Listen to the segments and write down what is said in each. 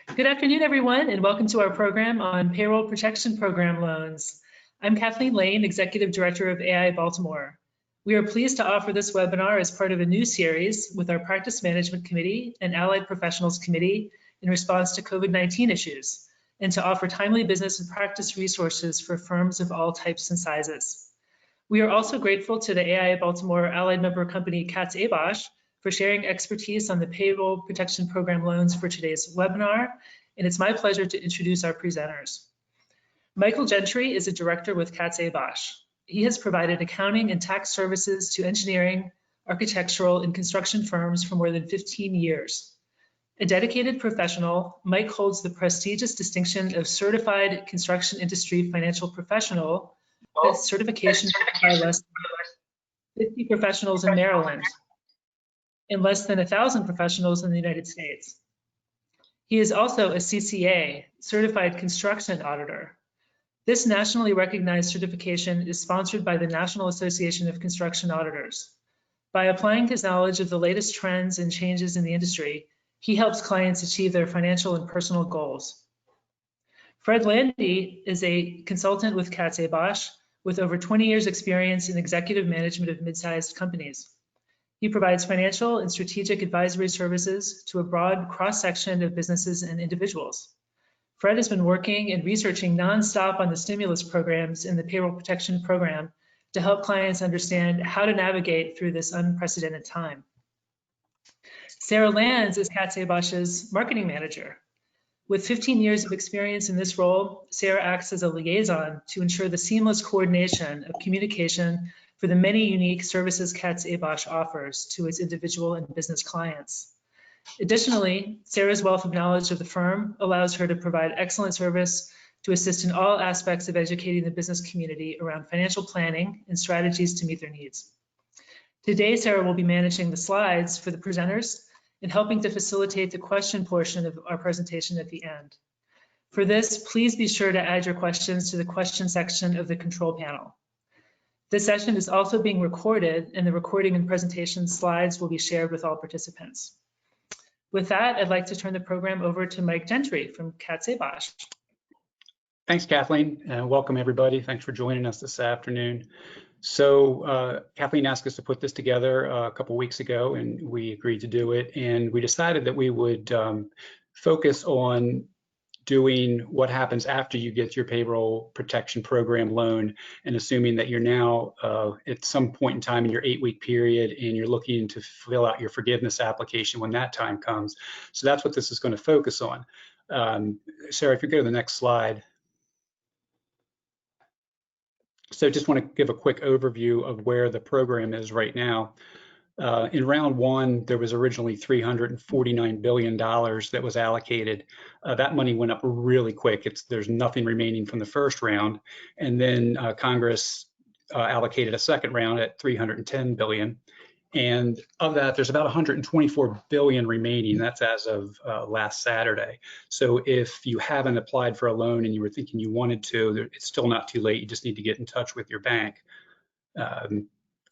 Good afternoon, everyone, and welcome to our program on Payroll Protection Program loans. I'm Kathleen Lane, Executive Director of AIA Baltimore. We are pleased to offer this webinar as part of a new series with our Practice Management Committee and Allied Professionals Committee in response to COVID-19 issues, and to offer timely business and practice resources for firms of all types and sizes. We are also grateful to the AIA Baltimore Allied member company Katz Abosch for sharing expertise on the Payroll Protection Program loans for today's webinar, and it's my pleasure to introduce our presenters. Michael Gentry is a director with Katz Abosch. He has provided accounting and tax services to engineering, architectural, and construction firms for more than 15 years. A dedicated professional, Mike holds the prestigious distinction of Certified Construction Industry Financial Professional, a certification by less than 50 professionals in Maryland and less than 1,000 professionals in the United States. He is also a CCA, Certified Construction Auditor. This nationally recognized certification is sponsored by the National Association of Construction Auditors. By applying his knowledge of the latest trends and changes in the industry, he helps clients achieve their financial and personal goals. Fred Landy is a consultant with Katz Abosch with over 20 years experience in executive management of mid-sized companies. He provides financial and strategic advisory services to a broad cross-section of businesses and individuals. Fred has been working and researching nonstop on the stimulus programs in the Payroll Protection Program to help clients understand how to navigate through this unprecedented time. Sarah Lands is Katz Abosch's marketing manager. With 15 years of experience in this role, Sarah acts as a liaison to ensure the seamless coordination of communication for the many unique services Katz Abosch offers to its individual and business clients. Additionally, Sarah's wealth of knowledge of the firm allows her to provide excellent service to assist in all aspects of educating the business community around financial planning and strategies to meet their needs. Today, Sarah will be managing the slides for the presenters and helping to facilitate the question portion of our presentation at the end. For this, please be sure to add your questions to the question section of the control panel. This session is also being recorded, and the recording and presentation slides will be shared with all participants. With that, I'd like to turn the program over to Mike Gentry from Katz Abosch. Thanks, Kathleen, and welcome everybody. Thanks for joining us this afternoon. So Kathleen asked us to put this together a couple weeks ago, and we agreed to do it. And we decided that we would focus on doing what happens after you get your Payroll Protection Program loan, and assuming that you're now at some point in time in your 8-week period and you're looking to fill out your forgiveness application when that time comes. So that's what this is going to focus on. Sarah, if you go to the next slide. So just want to give a quick overview of where the program is right now. In round one, there was originally $349 billion that was allocated. That money went up really quick. There's nothing remaining from the first round. And then Congress allocated a second round at $310 billion. And of that, there's about $124 billion remaining. That's as of last Saturday. So if you haven't applied for a loan and you were thinking you wanted to, it's still not too late. You just need to get in touch with your bank.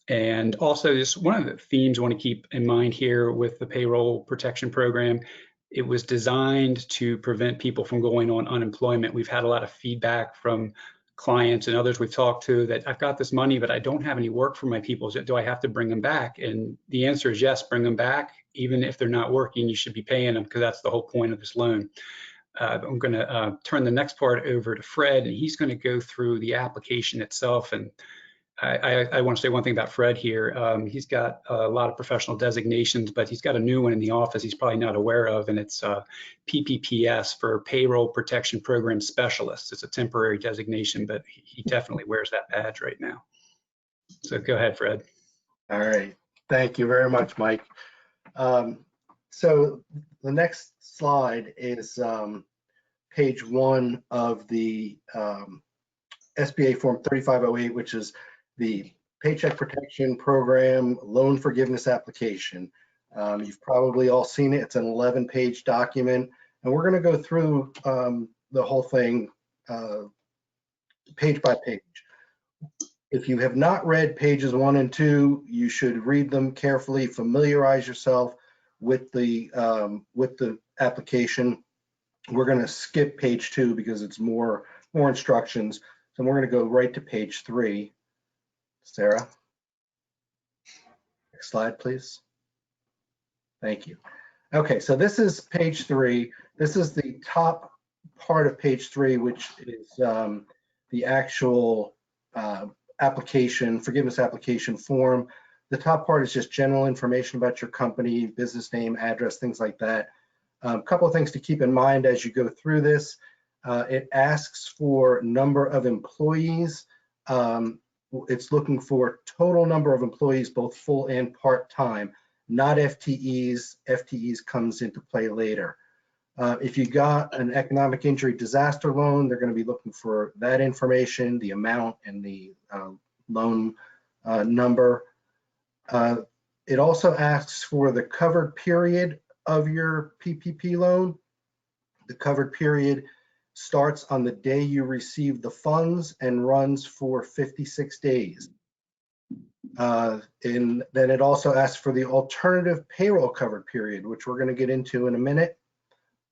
And also, just one of the themes I want to keep in mind here with the Payroll Protection Program, it was designed to prevent people from going on unemployment. We've had a lot of feedback from clients and others we've talked to that I've got this money, but I don't have any work for my people. Do I have to bring them back? And the answer is yes, bring them back. Even if they're not working, you should be paying them, because that's the whole point of this loan. I'm going to turn the next part over to Fred, and he's going to go through the application itself. And I want to say one thing about Fred here. He's got a lot of professional designations, but he's got a new one in the office he's probably not aware of, and it's PPPS for Payroll Protection Program Specialist. It's a temporary designation, but he definitely wears that badge right now. So go ahead, Fred. All right. Thank you very much, Mike. So the next slide is page 1 of the SBA Form 3508, which is the Paycheck Protection Program Loan Forgiveness Application. You've probably all seen it. It's an 11-page document, and we're going to go through the whole thing page by page. If you have not read pages 1 and 2, you should read them carefully, familiarize yourself with the application. We're going to skip page 2 because it's more instructions. So we're going to go right to page 3. Sarah, next slide, please. Thank you. Okay, so this is page 3. This is the top part of page 3, which is the actual forgiveness application form. The top part is just general information about your company, business name, address, things like that. A couple of things to keep in mind as you go through this. It asks for number of employees. It's looking for total number of employees, both full and part-time, not FTEs. FTEs comes into play later. If you got an economic injury disaster loan, they're going to be looking for that information, the amount, and the loan number. It also asks for the covered period of your PPP loan. The covered period starts on the day you receive the funds and runs for 56 days. And then it also asks for the alternative payroll covered period, which we're going to get into in a minute.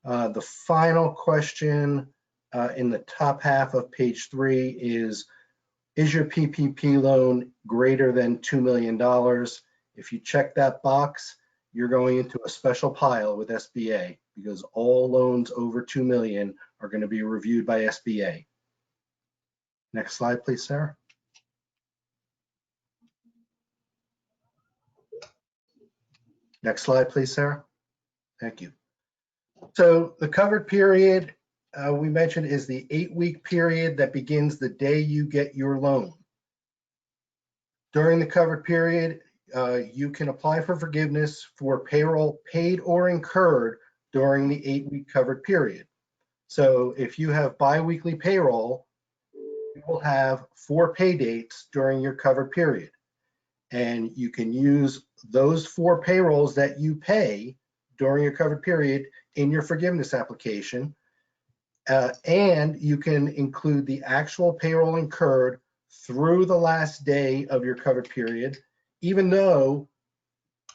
The final question in the top half of page 3 is your PPP loan greater than $2 million? If you check that box, you're going into a special pile with SBA because all loans over $2 million are going to be reviewed by SBA. Next slide, please, Sarah. Next slide, please, Sarah. Thank you. So the covered period we mentioned is the 8-week period that begins the day you get your loan. During the covered period, you can apply for forgiveness for payroll paid or incurred during the 8-week covered period. So if you have biweekly payroll, you will have 4 pay dates during your covered period. And you can use those 4 payrolls that you pay during your covered period in your forgiveness application. And you can include the actual payroll incurred through the last day of your covered period, even though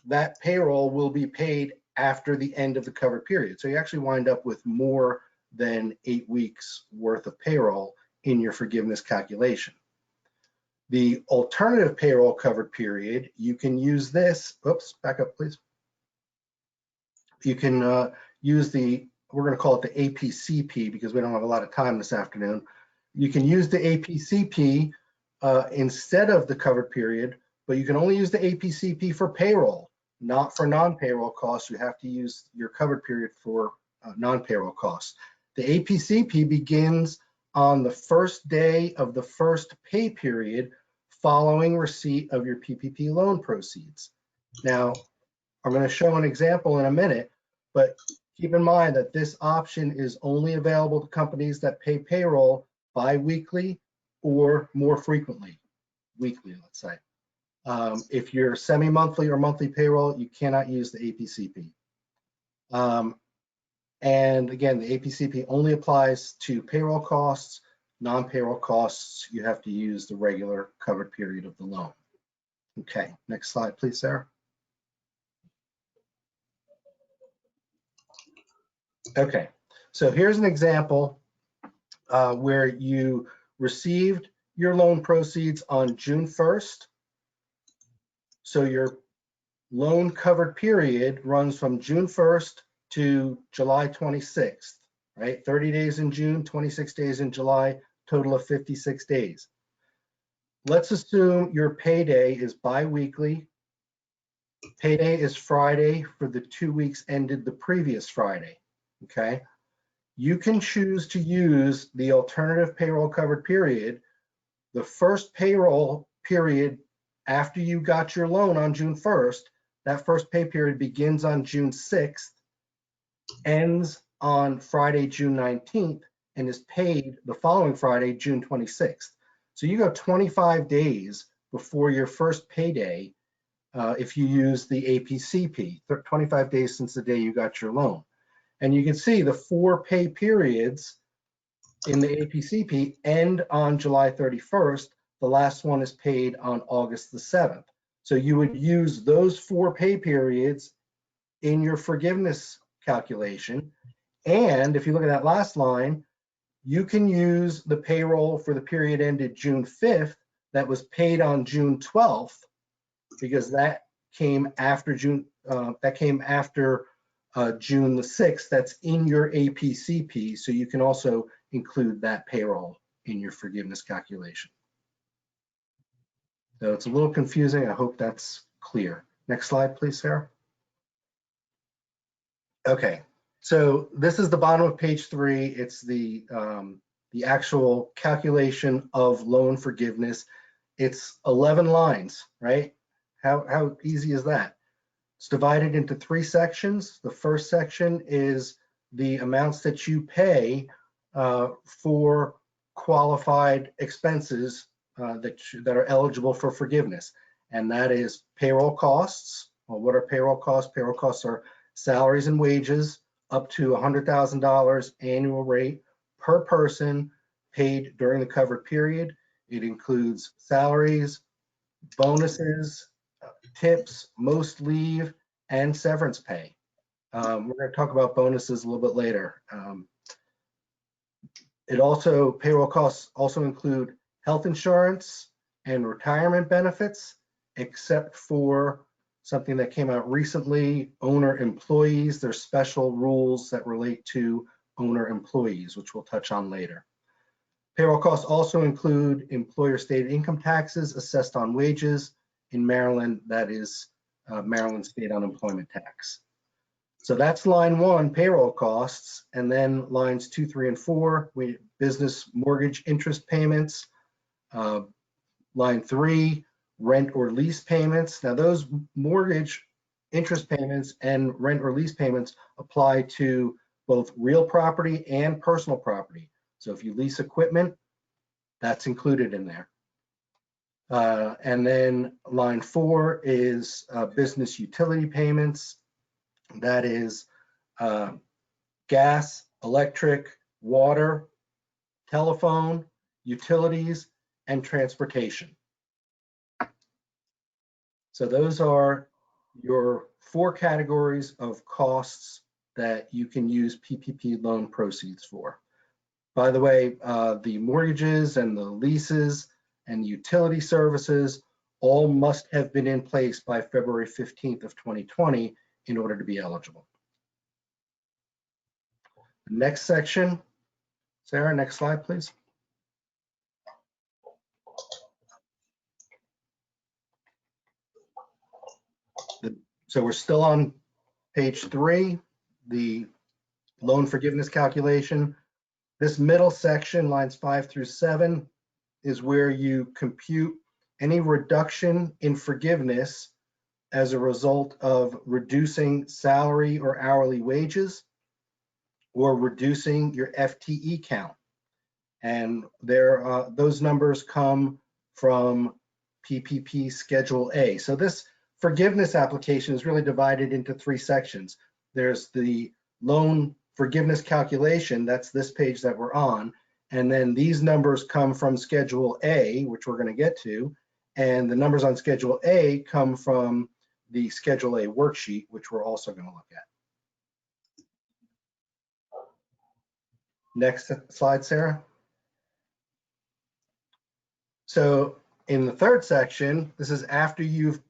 that payroll will be paid after the end of the covered period. So you actually wind up with more than 8 weeks worth of payroll in your forgiveness calculation. The alternative payroll covered period, you can use this, oops, back up please. You can use we're going to call it the APCP because we don't have a lot of time this afternoon. You can use the APCP instead of the covered period, but you can only use the APCP for payroll, not for non-payroll costs. You have to use your covered period for non-payroll costs. The APCP begins on the first day of the first pay period following receipt of your PPP loan proceeds. Now, I'm going to show an example in a minute, but keep in mind that this option is only available to companies that pay payroll bi-weekly or more frequently, weekly, let's say. If you're semi-monthly or monthly payroll, you cannot use the APCP. And again, the APCP only applies to payroll costs. Non-payroll costs, you have to use the regular covered period of the loan. Okay, next slide, please, Sarah. Okay, so here's an example where you received your loan proceeds on June 1st. So your loan covered period runs from June 1st to July 26th, right? 30 days in June, 26 days in July, total of 56 days. Let's assume your payday is bi-weekly. Payday is Friday for the 2 weeks ended the previous Friday, okay? You can choose to use the alternative payroll covered period. The first payroll period after you got your loan on June 1st, that first pay period begins on June 6th, ends on Friday, June 19th, and is paid the following Friday, June 26th. So you go 25 days before your first payday if you use the APCP, 25 days since the day you got your loan. And you can see the 4 pay periods in the APCP end on July 31st. The last one is paid on August the 7th. So you would use those 4 pay periods in your forgiveness calculation. And if you look at that last line, you can use the payroll for the period ended June 5th that was paid on June 12th, because that came after June the 6th. That's in your APCP, so you can also include that payroll in your forgiveness calculation. So it's a little confusing. I hope that's clear. Next slide, please, Sarah. Okay, so this is the bottom of page 3. It's the actual calculation of loan forgiveness. It's 11 lines, right? How easy is that? It's divided into 3 sections. The first section is the amounts that you pay for qualified expenses that are eligible for forgiveness. And that is payroll costs. Well, what are payroll costs? Payroll costs are salaries and wages up to $100,000 annual rate per person paid during the covered period. It includes salaries, bonuses, tips, most leave, and severance pay. We're going to talk about bonuses a little bit later. Payroll costs also include health insurance and retirement benefits, except for something that came out recently, owner employees. There's special rules that relate to owner employees, which we'll touch on later. Payroll costs also include employer stated income taxes assessed on wages. In Maryland, that is Maryland state unemployment tax. So that's line 1, payroll costs, and then lines 2, 3, and 4, business mortgage interest payments. Line 3, rent or lease payments. Now those mortgage interest payments and rent or lease payments apply to both real property and personal property. So if you lease equipment, that's included in there. And then line 4 is business utility payments. That is gas, electric, water, telephone, utilities, and transportation. So those are your 4 categories of costs that you can use PPP loan proceeds for. By the way, the mortgages and the leases and utility services all must have been in place by February 15th of 2020 in order to be eligible. Next section, Sarah, next slide, please. So we're still on page 3, the loan forgiveness calculation. This middle section, lines 5 through 7, is where you compute any reduction in forgiveness as a result of reducing salary or hourly wages or reducing your FTE count. And those numbers come from PPP Schedule A. So this forgiveness application is really divided into 3 sections. There's the loan forgiveness calculation, that's this page that we're on, and then these numbers come from Schedule A, which we're going to get to, and the numbers on Schedule A come from the Schedule A worksheet, which we're also going to look at. Next slide, Sarah. So in the 3rd section, this is after you've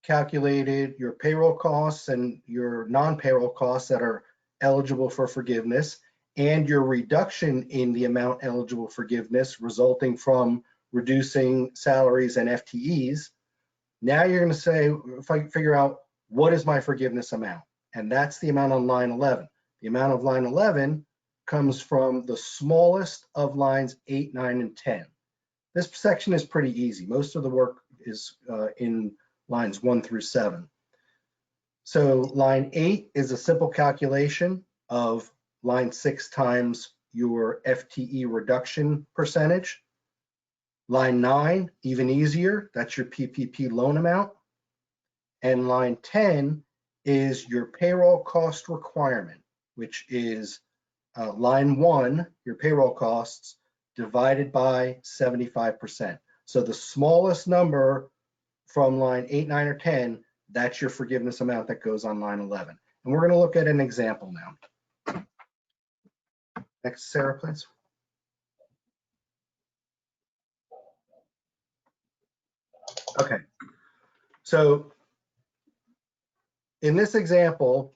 calculated your payroll costs and your non-payroll costs that are eligible for forgiveness, and your reduction in the amount eligible for forgiveness resulting from reducing salaries and FTEs. Now you're going to say, if I figure out what is my forgiveness amount, and that's the amount on line 11. The amount of line 11 comes from the smallest of lines 8, 9, and 10. This section is pretty easy. Most of the work is in lines 1 through 7. So line 8 is a simple calculation of line 6 times your FTE reduction percentage. Line 9, even easier, that's your PPP loan amount. And line 10 is your payroll cost requirement, which is line 1, your payroll costs, divided by 75%. So the smallest number from line 8, 9, or 10, that's your forgiveness amount that goes on line 11. And we're going to look at an example now. Next, Sarah, please. Okay, so in this example,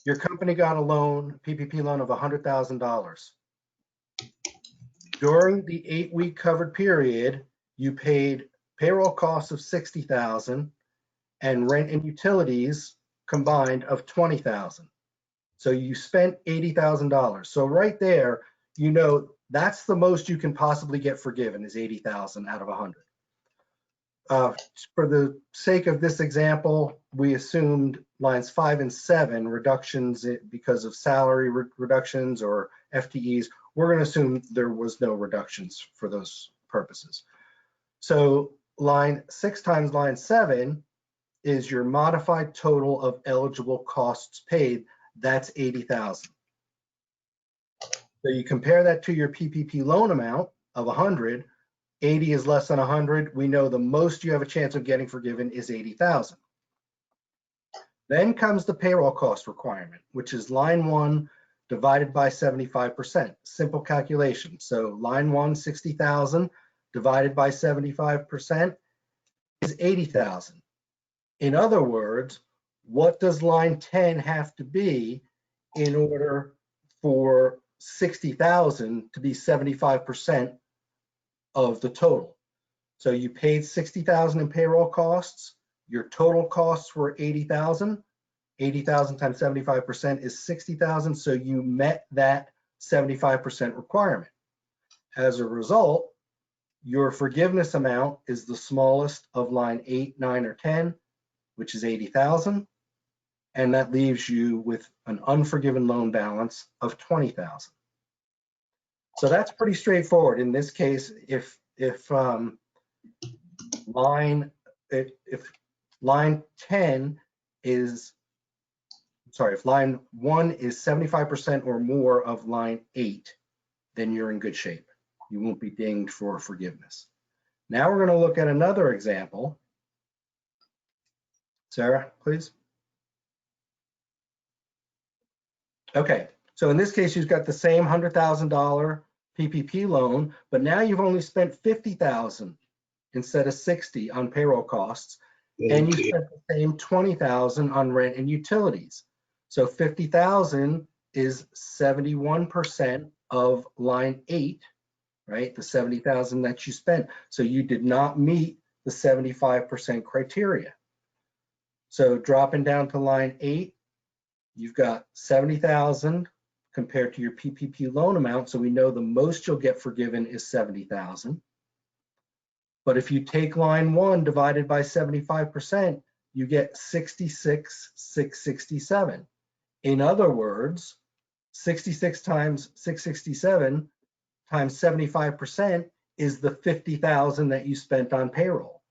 your company got a loan, PPP loan of $100,000. During the 8-week covered period, you paid payroll costs of $60,000 and rent and utilities combined of $20,000. So you spent $80,000. So right there, you know that's the most you can possibly get forgiven is $80,000 out of 100. For the sake of this example, we assumed lines 5 and 7 reductions because of salary reductions or FTEs. We're going to assume there was no reductions for those purposes. So line 6 times line 7 is your modified total of eligible costs paid. That's $80,000. So you compare that to your PPP loan amount of 100. 80 is less than 100. We know the most you have a chance of getting forgiven is 80,000. Then comes the payroll cost requirement, which is line 1 divided by 75%. Simple calculation. So line 1, 60,000 divided by 75% is 80,000. In other words, what does line 10 have to be in order for 60,000 to be 75% of the total? So you paid 60,000 in payroll costs. Your total costs were 80,000. 80,000 times 75% is 60,000. So you met that 75% requirement. As a result, your forgiveness amount is the smallest of line 8, 9, or 10, which is 80,000. And that leaves you with an unforgiven loan balance of 20,000. So that's pretty straightforward. In this case, if line 10 is, sorry, if line 1 is 75% or more of line 8, then you're in good shape. You won't be dinged for forgiveness. Now we're going to look at another example. Sarah, please. Okay, so in this case, you've got the same $100,000 PPP loan, but now you've only spent $50,000 instead of $60,000 on payroll costs, and you spent the same $20,000 on rent and utilities. So $50,000 is 71% of line 8, right? The $70,000 that you spent. So you did not meet the 75% criteria. So dropping down to line 8, you've got 70,000 compared to your PPP loan amount. So we know the most you'll get forgiven is 70,000. But if you take line 1 divided by 75%, you get 66,667. In other words, 66 times 667 times 75% is the 50,000 that you spent on payroll.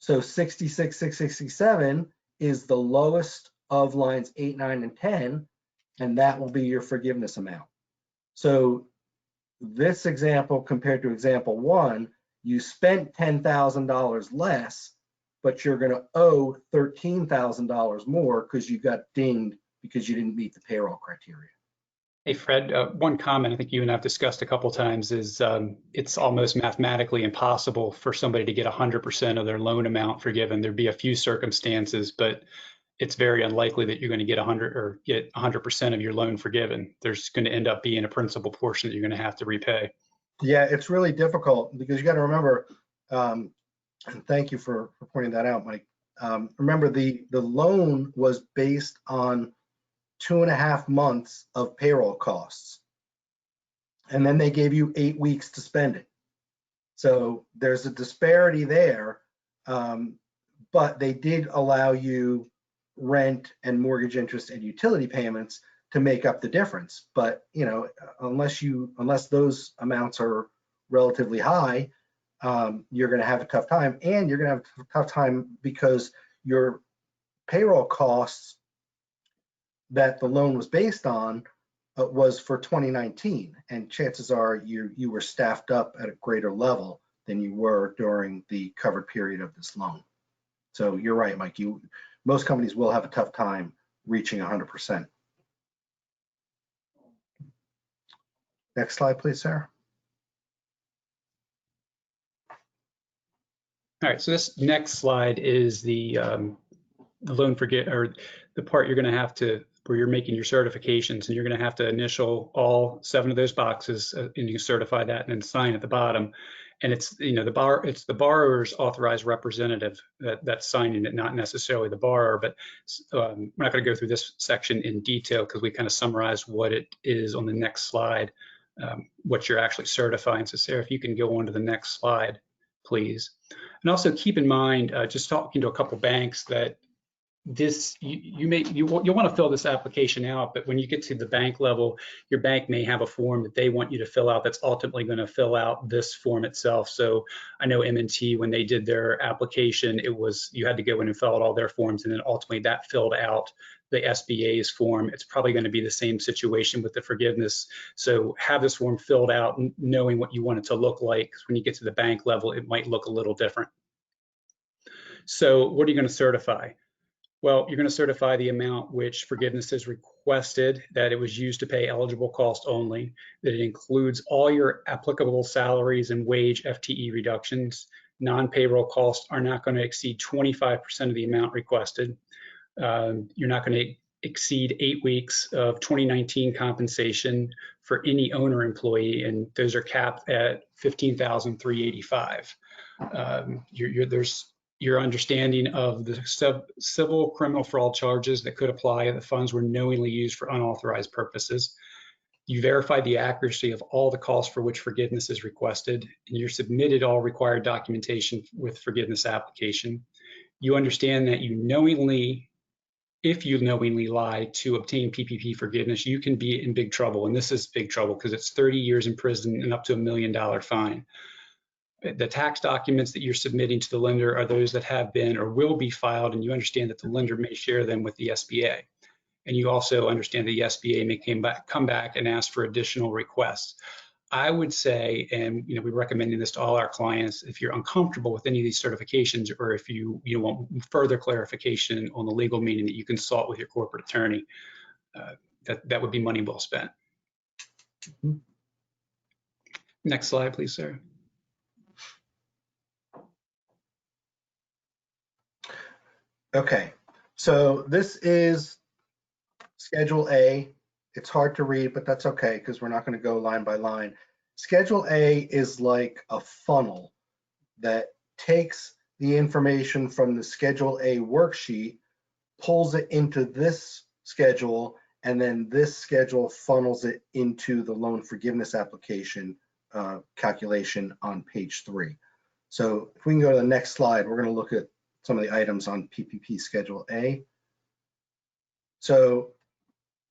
So 66,667 is the lowest of lines 8, 9, and 10, and that will be your forgiveness amount. So this example compared to example 1, you spent $10,000 less, but you're going to owe $13,000 more because you got dinged because you didn't meet the payroll criteria. Hey, Fred, one comment I think you and I have discussed a couple times is it's almost mathematically impossible for somebody to get 100% of their loan amount forgiven. There'd be a few circumstances, but it's very unlikely that you're going to get 100% of your loan forgiven. There's going to end up being a principal portion that you're going to have to repay. Yeah, it's really difficult because you got to remember, and thank you for pointing that out, Mike. Remember, the loan was based on 2.5 months of payroll costs, and then they gave you 8 weeks to spend it. So there's a disparity there, but they did allow you rent and mortgage interest and utility payments to make up the difference. But you know, unless those amounts are relatively high, you're going to have a tough time, and you're going to have a tough time because your payroll costs that the loan was based on was for 2019, and chances are you were staffed up at a greater level than you were during the covered period of this loan. So you're right, Mike. Most companies will have a tough time reaching 100%. Next slide, please, Sarah. All right, so this next slide is the loan or the part you're going to have to, where you're making your certifications, and you're going to have to initial all 7 of those boxes, and you certify that and then sign at the bottom. And it's, you know, it's the borrower's authorized representative that's signing it, not necessarily the borrower. But we're not going to go through this section in detail because we kind of summarized what it is on the next slide, what you're actually certifying. So Sarah, if you can go on to the next slide, please. And also keep in mind, just talking to a couple banks, that this you'll want to fill this application out, but when you get to the bank level, your bank may have a form that they want you to fill out that's ultimately going to fill out this form itself. So I know M&T, when they did their application, it was, you had to go in and fill out all their forms, and then ultimately that filled out the SBA's form. It's probably going to be the same situation with the forgiveness. So have this form filled out, knowing what you want it to look like, because when you get to the bank level, it might look a little different. So what are you going to certify? Well, you're going to certify the amount which forgiveness is requested, that it was used to pay eligible cost only, that it includes all your applicable salaries and wage FTE reductions. Non-payroll costs are not going to exceed 25% of the amount requested. You're not going to exceed 8 weeks of 2019 compensation for any owner employee, and those are capped at $15,385. There's your understanding of the civil criminal fraud charges that could apply if the funds were knowingly used for unauthorized purposes. You verify the accuracy of all the costs for which forgiveness is requested, and you're submitted all required documentation with forgiveness application. You understand that if you knowingly lie to obtain PPP forgiveness, you can be in big trouble, and this is big trouble because it's 30 years in prison and up to $1 million fine. The tax documents that you're submitting to the lender are those that have been or will be filed, and you understand that the lender may share them with the SBA. And you also understand the SBA may come back and ask for additional requests. I would say, and we're recommending this to all our clients, if you're uncomfortable with any of these certifications, or if you want further clarification on the legal meaning, that you consult with your corporate attorney. That would be money well spent. Next slide, please, Sarah. Okay, so this is Schedule A. It's hard to read, but that's okay because we're not going to go line by line. Schedule A is like a funnel that takes the information from the Schedule A worksheet, pulls it into this schedule, and then this schedule funnels it into the loan forgiveness application calculation on page 3. So if we can go to the next slide, we're going to look at some of the items on PPP Schedule A. So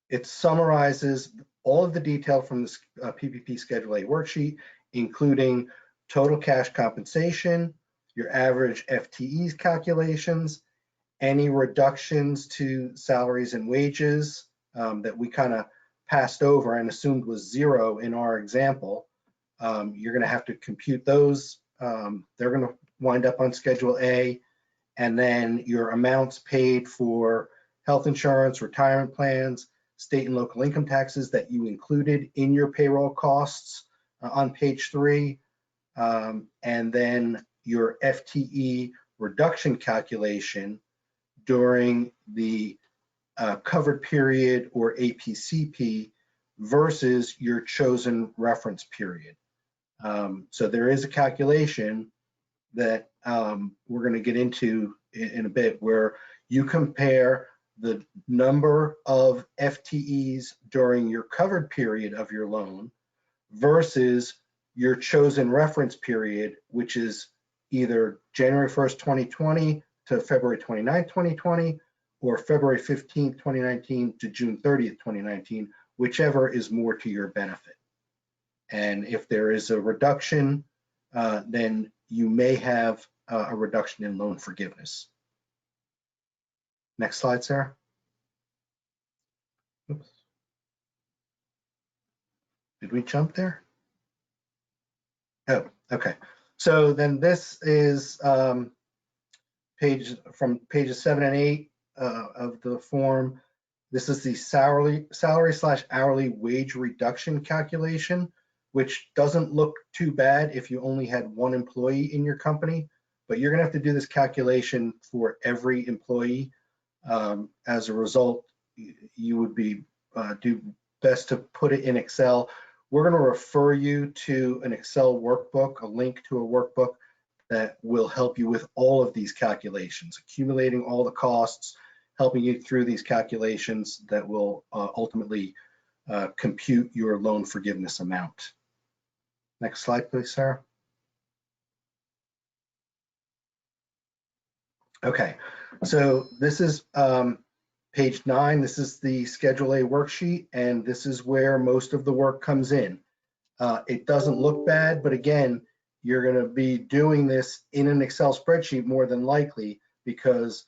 it summarizes all of the detail from the PPP Schedule A worksheet, including total cash compensation, your average FTEs calculations, any reductions to salaries and wages that we kind of passed over and assumed was 0 in our example. You're going to have to compute those. They're going to wind up on Schedule A. And then your amounts paid for health insurance, retirement plans, state and local income taxes that you included in your payroll costs on page 3. And then your FTE reduction calculation during the covered period or APCP versus your chosen reference period. So there is a calculation that we're going to get into in a bit, where you compare the number of FTEs during your covered period of your loan versus your chosen reference period, which is either January 1st, 2020 to February 29th, 2020, or February 15th, 2019 to June 30th, 2019, whichever is more to your benefit. And if there is a reduction, then you may have a reduction in loan forgiveness. Next slide, Sarah. Oops. Did we jump there? Oh, okay. So then this is from pages 7 and 8 of the form. This is the salary/hourly wage reduction calculation which doesn't look too bad if you only had one employee in your company, but you're gonna have to do this calculation for every employee. As a result, you would be do best to put it in Excel. We're gonna refer you to an Excel workbook, a link to a workbook that will help you with all of these calculations, accumulating all the costs, helping you through these calculations that will ultimately compute your loan forgiveness amount. Next slide, please, Sarah. Okay, so this is page 9. This is the Schedule A worksheet, and this is where most of the work comes in. It doesn't look bad, but again, you're going to be doing this in an Excel spreadsheet more than likely, because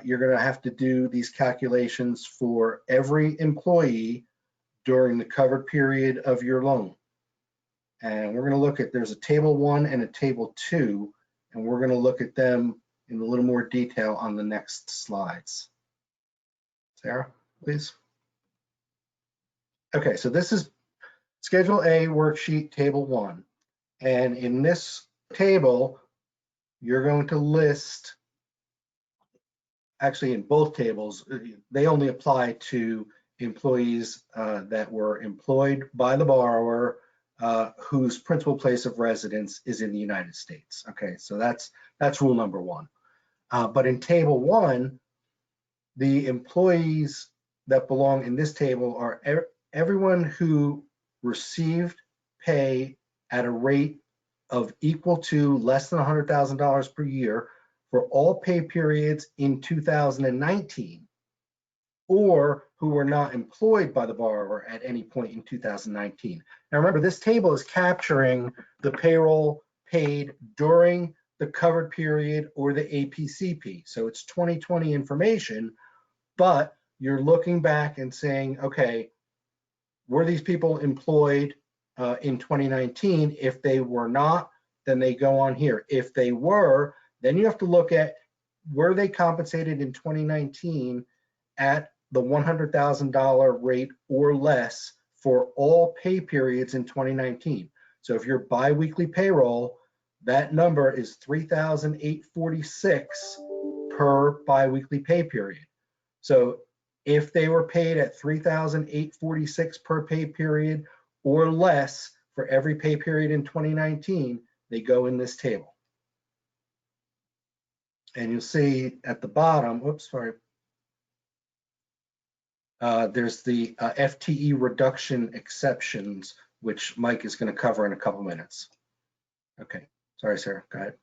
you're going to have to do these calculations for every employee during the covered period of your loan. And we're going to look at, there's a table 1 and a table 2, and we're going to look at them in a little more detail on the next slides. Sarah, please. Okay, so this is Schedule A worksheet table 1. And in this table, you're going to list, actually in both tables, they only apply to employees that were employed by the borrower whose principal place of residence is in the United States. Okay, so that's rule number 1. But in table 1, the employees that belong in this table are everyone who received pay at a rate of equal to less than $100,000 per year for all pay periods in 2019, or who were not employed by the borrower at any point in 2019. Now remember, this table is capturing the payroll paid during the covered period or the APCP. So it's 2020 information, but you're looking back and saying, okay, were these people employed in 2019? If they were not, then they go on here. If they were, then you have to look at, were they compensated in 2019 at the $100,000 rate or less for all pay periods in 2019? So if you're biweekly payroll, that number is $3,846 per biweekly pay period. So if they were paid at $3,846 per pay period or less for every pay period in 2019, they go in this table. And you'll see at the bottom, oops, sorry, there's the FTE reduction exceptions, which Mike is going to cover in a couple minutes. Okay, sorry, Sarah, go ahead.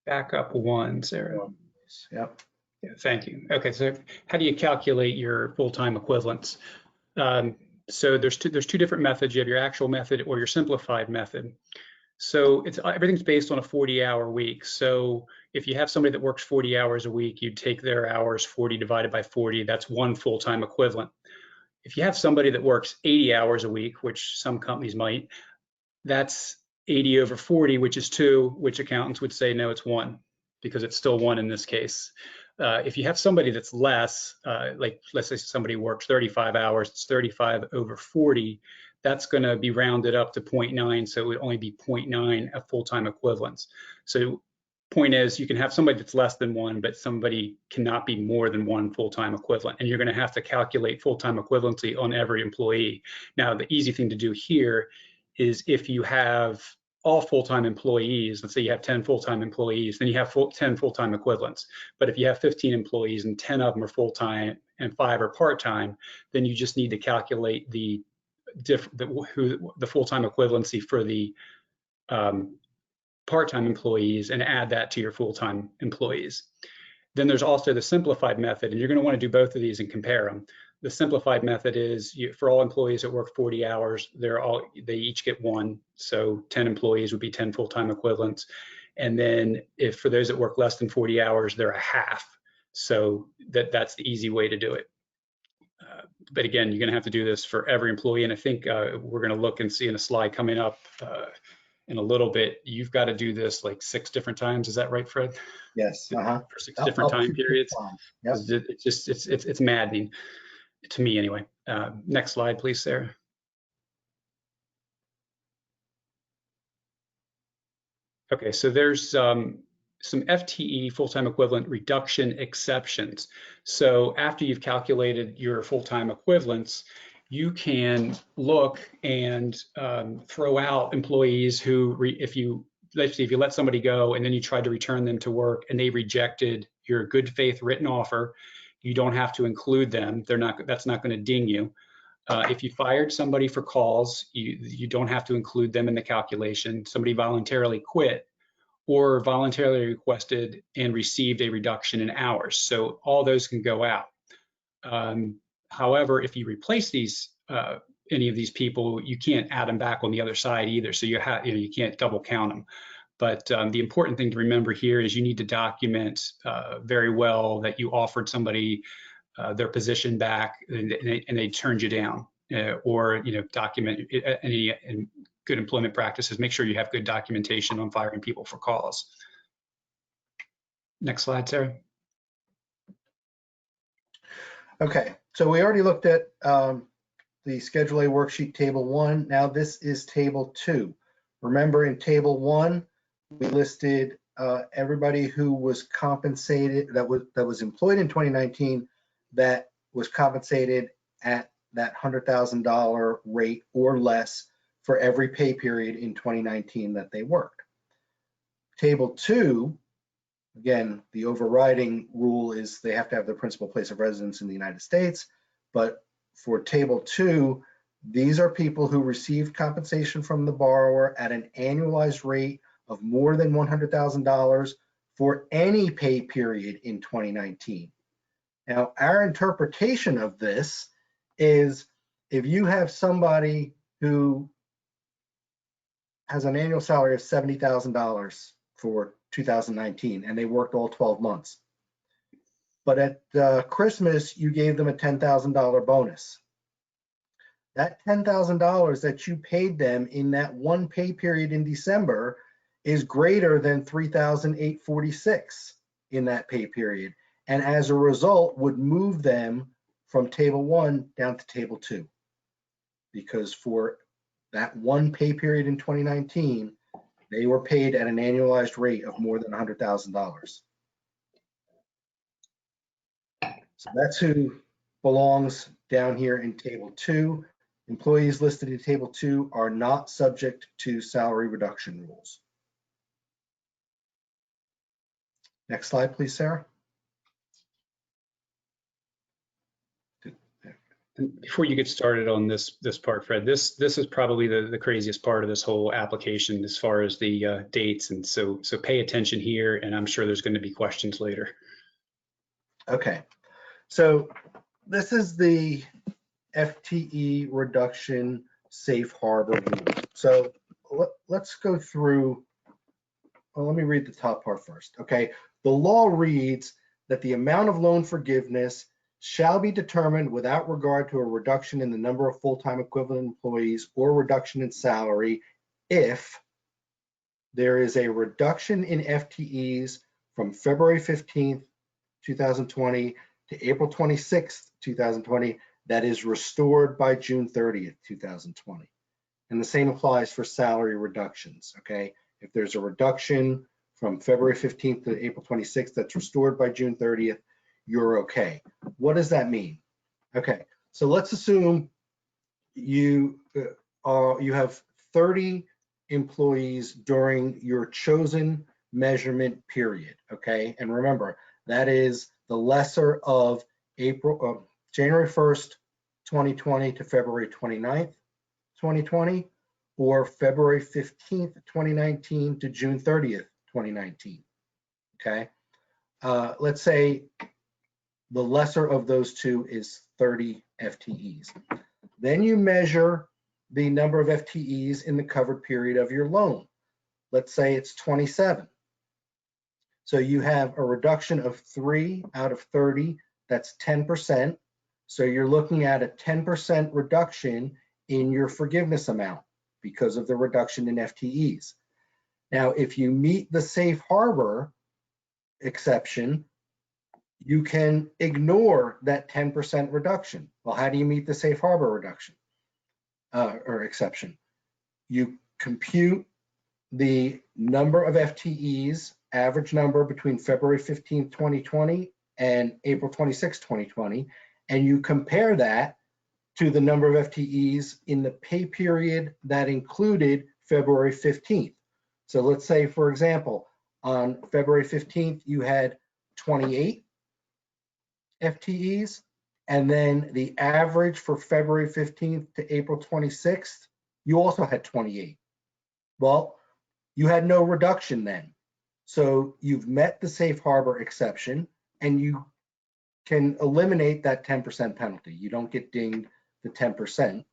Back up 1, Sarah. Yep. Yeah, thank you. Okay, so how do you calculate your full-time equivalents? So there's two different methods. You have your actual method or your simplified method. So everything's based on a 40-hour week. So if you have somebody that works 40 hours a week, you take their hours, 40 divided by 40, that's 1 full-time equivalent. If you have somebody that works 80 hours a week, which some companies might, that's 80 over 40, which is 2, which accountants would say, no, it's 1, because it's still 1 in this case. If you have somebody that's less, like let's say somebody works 35 hours, it's 35 over 40, that's going to be rounded up to 0.9, so it would only be 0.9 of full-time equivalents. So point is, you can have somebody that's less than 1, but somebody cannot be more than 1 full-time equivalent, and you're going to have to calculate full-time equivalency on every employee. Now, the easy thing to do here is if you have all full-time employees, let's say you have 10 full-time employees, then you have 10 full-time equivalents. But if you have 15 employees and 10 of them are full-time and 5 are part-time, then you just need to calculate the full-time equivalency for the part-time employees and add that to your full-time employees. Then there's also the simplified method, and you're going to want to do both of these and compare them. The simplified method is for all employees that work 40 hours, they each get 1. So 10 employees would be 10 full-time equivalents. And then if for those that work less than 40 hours, they're a half. So that's the easy way to do it. But again, you're going to have to do this for every employee. And I think we're going to look and see in a slide coming up in a little bit, you've got to do this like 6 different times. Is that right, Fred? Yes. For 6 different time periods. Yep. It's maddening. to me anyway. Next slide, please, Sarah. Okay, so there's some FTE, full-time equivalent reduction exceptions. So after you've calculated your full-time equivalents, you can look and throw out employees who, if you let somebody go and then you tried to return them to work and they rejected your good faith written offer, you don't have to include them. That's not going to ding you. If you fired somebody for calls, you don't have to include them in the calculation. Somebody voluntarily quit or voluntarily requested and received a reduction in hours. So all those can go out. However, if you replace any of these people, you can't add them back on the other side either. So you can't double count them. But the important thing to remember here is you need to document very well that you offered somebody their position back and they turned you down, or document any good employment practices. Make sure you have good documentation on firing people for cause. Next slide, Sarah. Okay, so we already looked at the Schedule A worksheet table 1. Now this is table 2. Remember, in table 1, we listed everybody who was compensated, that was employed in 2019, that was compensated at that $100,000 rate or less for every pay period in 2019 that they worked. Table 2, again, the overriding rule is they have to have their principal place of residence in the United States. But for table 2, these are people who received compensation from the borrower at an annualized rate of more than $100,000 for any pay period in 2019. Now, our interpretation of this is if you have somebody who has an annual salary of $70,000 for 2019 and they worked all 12 months, but at Christmas you gave them a $10,000 bonus. That $10,000 that you paid them in that one pay period in December is greater than $3,846 in that pay period, and as a result would move them from table 1 down to table 2, because for that one pay period in 2019, they were paid at an annualized rate of more than $100,000. So that's who belongs down here in table 2. Employees listed in table 2 are not subject to salary reduction rules. Next slide, please, Sarah. Before you get started on this part, Fred, this is probably the craziest part of this whole application as far as the dates, and so pay attention here, and I'm sure there's going to be questions later. Okay, so this is the FTE reduction safe harbor rule. So let's go through. Well, let me read the top part first. Okay, the law reads that the amount of loan forgiveness shall be determined without regard to a reduction in the number of full-time equivalent employees or reduction in salary if there is a reduction in FTEs from February 15th, 2020 to April 26th, 2020 that is restored by June 30th, 2020. And the same applies for salary reductions, okay? If there's a reduction from February 15th to April 26th that's restored by June 30th, you're okay. What does that mean? Okay, so let's assume you have 30 employees during your chosen measurement period, okay? And remember, that is the lesser of January 1st, 2020 to February 29th, 2020, or February 15th, 2019 to June 30th, 2019, okay? Let's say the lesser of those two is 30 FTEs. Then you measure the number of FTEs in the covered period of your loan. Let's say it's 27. So you have a reduction of 3 out of 30, that's 10%. So you're looking at a 10% reduction in your forgiveness amount because of the reduction in FTEs. Now, if you meet the safe harbor exception, You can ignore that 10% reduction. Well, how do you meet the safe harbor reduction or exception? You compute the number of FTEs, average number between February 15th, 2020 and April 26, 2020, and you compare that to the number of FTEs in the pay period that included February 15th. So let's say, for example, on February 15th, you had 28 FTEs, and then the average for February 15th to April 26th, you also had 28. Well, you had no reduction then. So you've met the safe harbor exception, and you can eliminate that 10% penalty. You don't get dinged the 10%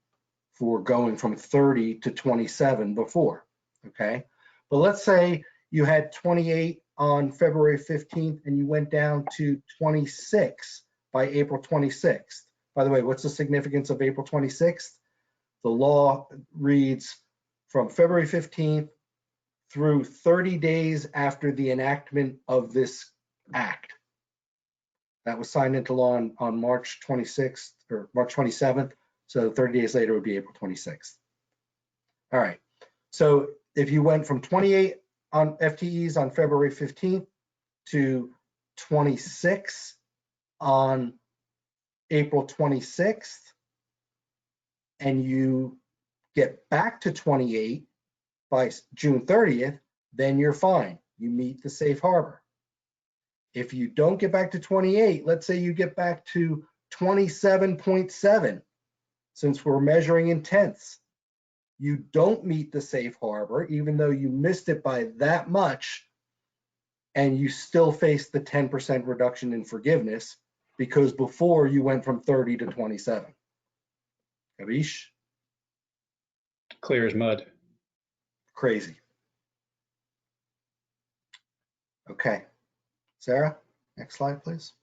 for going from 30 to 27 before, okay? But let's say you had 28 on February 15th and you went down to 26 by April 26th. By the way, what's the significance of April 26th? The law reads from February 15th through 30 days after the enactment of this act. That was signed into law on March 26th or March 27th. So 30 days later would be April 26th. All right. So if you went from 28 on FTEs on February 15th to 26 on April 26th, and you get back to 28 by June 30th, then you're fine. You meet the safe harbor. If you don't get back to 28, let's say you get back to 27.7, since we're measuring in tenths, you don't meet the safe harbor, even though you missed it by that much, and you still face the 10% reduction in forgiveness because before you went from 30 to 27. Kavish? Clear as mud. Crazy. Okay. Sarah, next slide, please.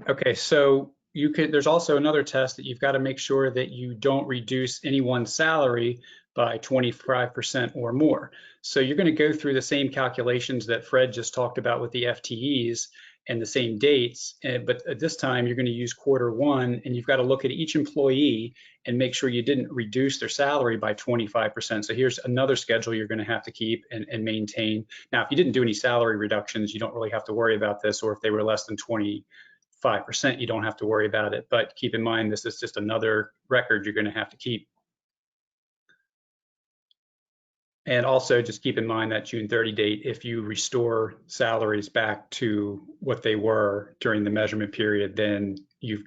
Okay, so there's also another test that you've got to make sure that you don't reduce anyone's salary by 25% or more. So you're going to go through the same calculations that Fred just talked about with the FTEs and the same dates, but at this time you're going to use Q1, and you've got to look at each employee and make sure you didn't reduce their salary by 25%. So here's another schedule you're going to have to keep and maintain. Now, if you didn't do any salary reductions, you don't really have to worry about this, or if they were less than 25%, you don't have to worry about it. But keep in mind, this is just another record you're going to have to keep. And also just keep in mind that June 30 date, if you restore salaries back to what they were during the measurement period, then you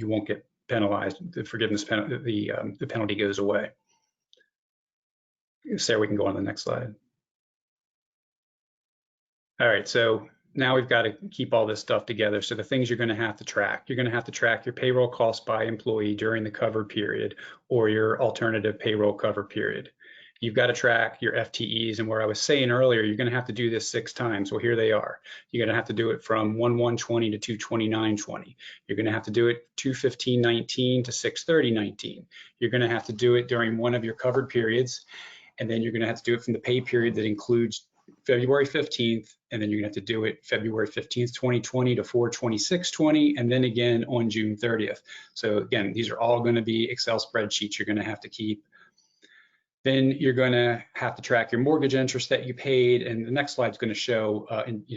won't get penalized. The forgiveness penalty, the penalty goes away. Sarah, we can go on to the next slide. All right, so now we've got to keep all this stuff together. So the things you're going to have to track, you're going to have to track your payroll costs by employee during the covered period or your alternative payroll cover period. You've got to track your FTEs, and where I was saying earlier, you're going to have to do this 6 times. Well, here they are. You're going to have to do it from 1/1/20 to 2/29/20. You're going to have to do it 2/15/19 to 6/30/19. You're going to have to do it during one of your covered periods, and then you're going to have to do it from the pay period that includes February 15th, and then you're going to have to do it February 15th, 2020 to 4/26/20, and then again on June 30th. So again, these are all going to be Excel spreadsheets you're going to have to keep. Then you're going to have to track your mortgage interest that you paid, and the next slide is going to show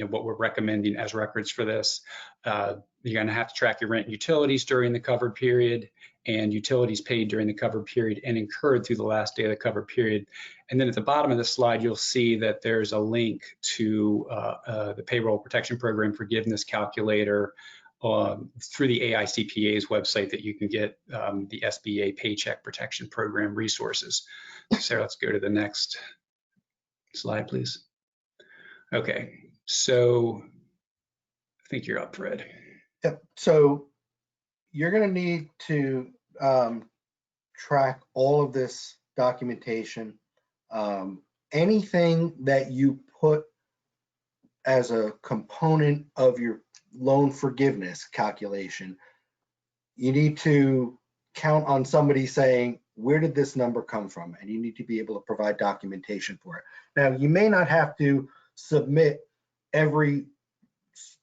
what we're recommending as records for this. You're going to have to track your rent and utilities during the covered period, and utilities paid during the covered period and incurred through the last day of the covered period. And then at the bottom of the slide, you'll see that there's a link to the Payroll Protection Program forgiveness calculator through the AICPA's website that you can get the SBA Paycheck Protection Program resources. Sarah, let's go to the next slide, please. Okay, so I think you're up, Fred. Yep. So you're going to need to track all of this documentation. Anything that you put as a component of your loan forgiveness calculation, you need to count on somebody saying, where did this number come from? And you need to be able to provide documentation for it. Now, you may not have to submit every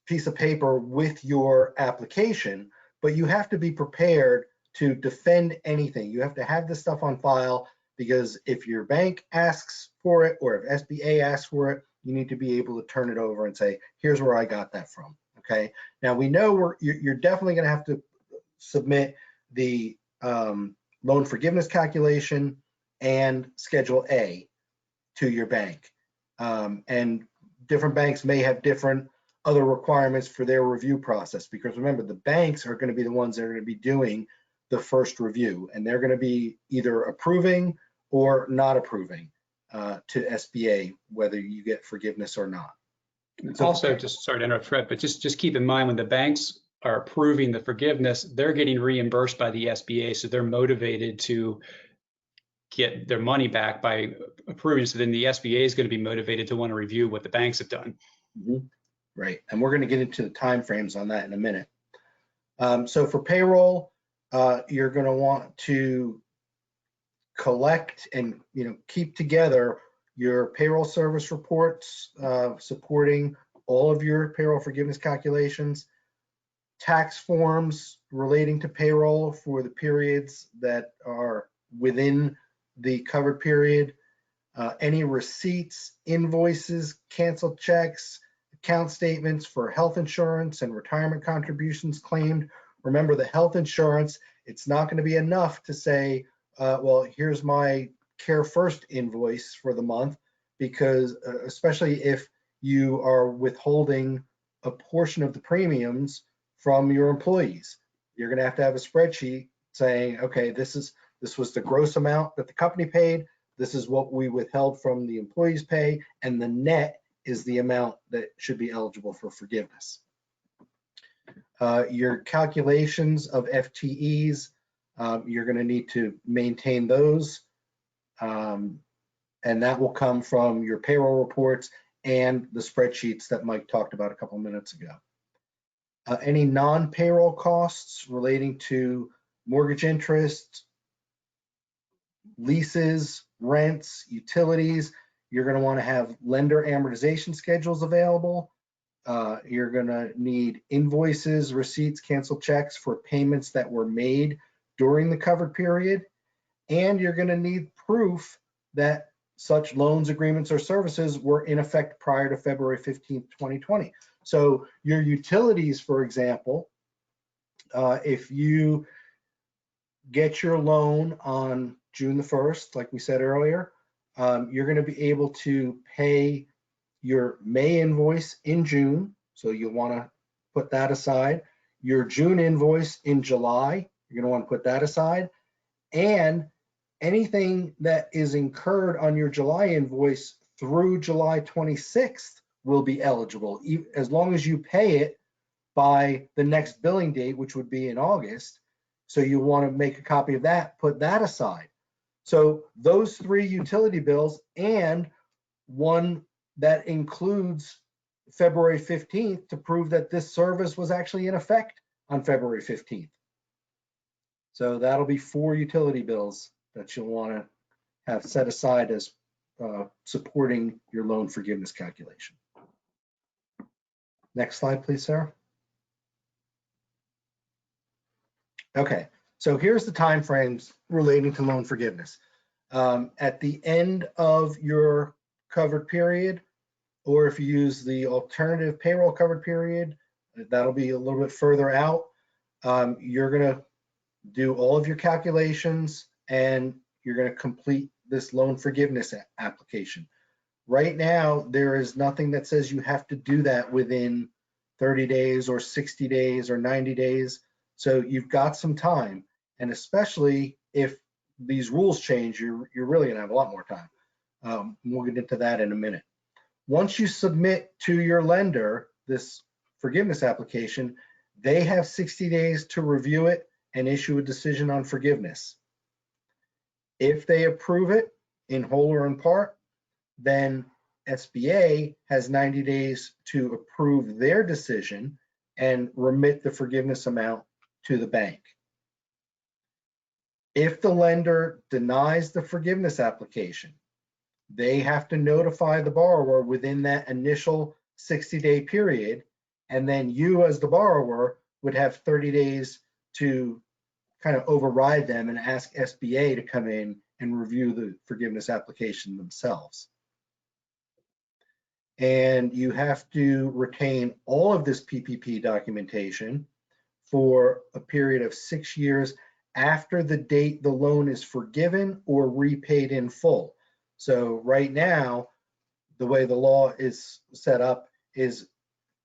piece of paper with your application, but you have to be prepared to defend anything. You have to have this stuff on file, because if your bank asks for it or if SBA asks for it, you need to be able to turn it over and say, here's where I got that from. Okay. Now we know you're definitely going to have to submit the loan forgiveness calculation and Schedule A to your bank. And different banks may have different other requirements for their review process, because remember, the banks are going to be the ones that are going to be doing the first review, and they're going to be either approving or not approving to SBA, whether you get forgiveness or not. So also, just sorry to interrupt, Fred, but just keep in mind, when the banks are approving the forgiveness, they're getting reimbursed by the SBA, so they're motivated to get their money back by approving. So then the SBA is going to be motivated to want to review what the banks have done. Mm-hmm. Right, and we're going to get into the timeframes on that in a minute. So for payroll, you're going to want to collect and keep together your payroll service reports supporting all of your payroll forgiveness calculations, tax forms relating to payroll for the periods that are within the covered period, any receipts, invoices, canceled checks, account statements for health insurance and retirement contributions claimed. Remember, the health insurance, it's not going to be enough to say, well, here's my Care First invoice for the month, because especially if you are withholding a portion of the premiums from your employees, you're going to have a spreadsheet saying, okay, this was the gross amount that the company paid, this is what we withheld from the employees' pay, and the net is the amount that should be eligible for forgiveness. Your calculations of FTEs, you're going to need to maintain those, and that will come from your payroll reports and the spreadsheets that Mike talked about a couple minutes ago. Any non-payroll costs relating to mortgage interest, leases, rents, utilities, you're going to want to have lender amortization schedules available. You're going to need invoices, receipts, canceled checks for payments that were made during the covered period. And you're going to need proof that such loans, agreements, or services were in effect prior to February 15th, 2020. So your utilities, for example, if you get your loan on June the 1st, like we said earlier, you're going to be able to pay your May invoice in June, so you'll want to put that aside. Your June invoice in July, you're going to want to put that aside. And anything that is incurred on your July invoice through July 26th will be eligible, as long as you pay it by the next billing date, which would be in August. So you want to make a copy of that, put that aside. So those 3 utility bills and one that includes February 15th to prove that this service was actually in effect on February 15th. So that'll be 4 utility bills that you'll want to have set aside as supporting your loan forgiveness calculation. Next slide, please, Sarah. Okay, so here's the time frames relating to loan forgiveness. At the end of your covered period, or if you use the alternative payroll covered period, that'll be a little bit further out. You're going to do all of your calculations and you're going to complete this loan forgiveness application. Right now, there is nothing that says you have to do that within 30 days or 60 days or 90 days. So you've got some time, and especially if these rules change, you're really going to have a lot more time. We'll get into that in a minute. Once you submit to your lender this forgiveness application, they have 60 days to review it and issue a decision on forgiveness. If they approve it in whole or in part, then SBA has 90 days to approve their decision and remit the forgiveness amount to the bank. If the lender denies the forgiveness application, they have to notify the borrower within that initial 60-day period, and then you as the borrower would have 30 days to kind of override them and ask SBA to come in and review the forgiveness application themselves. And you have to retain all of this PPP documentation for a period of 6 years after the date the loan is forgiven or repaid in full. So right now, the way the law is set up is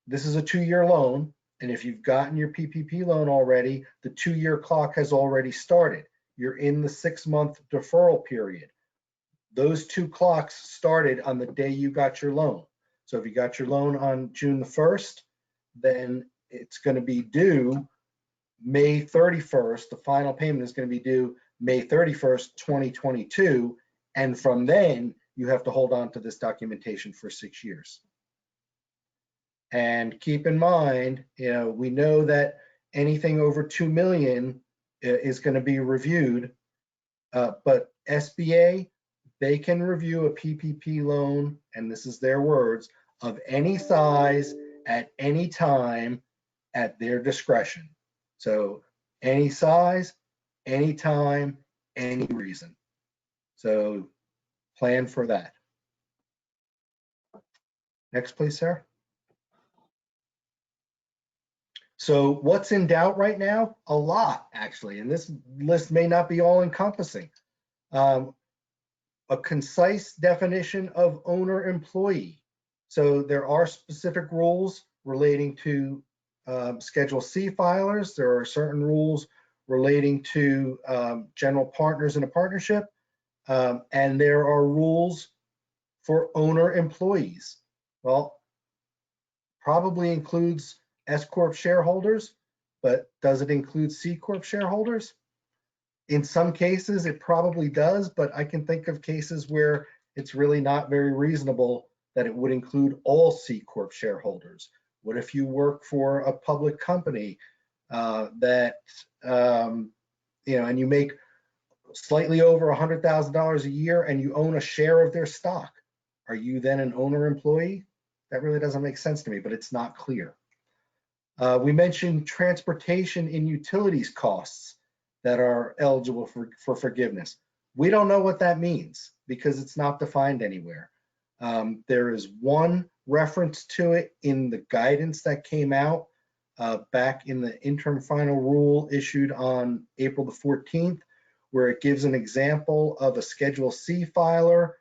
this is a 2-year loan. And if you've gotten your PPP loan already, the 2-year clock has already started. You're in the 6-month deferral period. Those 2 clocks started on the day you got your loan. So if you got your loan on June the 1st, then it's going to be due May 31st. The final payment is going to be due May 31st, 2022. And from then, you have to hold on to this documentation for 6 years. And keep in mind, we know that anything over 2 million is going to be reviewed, but SBA, they can review a PPP loan, and this is their words, of any size at any time at their discretion. So any size, any time, any reason. So plan for that. Next, please, Sarah. So what's in doubt right now? A lot, actually, and this list may not be all encompassing. A concise definition of owner-employee. So there are specific rules relating to Schedule C filers. There are certain rules relating to general partners in a partnership, and there are rules for owner-employees. Well, probably includes S Corp shareholders, but does it include C Corp shareholders? In some cases, it probably does, but I can think of cases where it's really not very reasonable that it would include all C Corp shareholders. What if you work for a public company that, and you make slightly over $100,000 a year and you own a share of their stock? Are you then an owner-employee? That really doesn't make sense to me, but it's not clear. We mentioned transportation and utilities costs that are eligible for forgiveness. We don't know what that means because it's not defined anywhere. There is one reference to it in the guidance that came out back in the interim final rule issued on April the 14th, where it gives an example of a Schedule C filer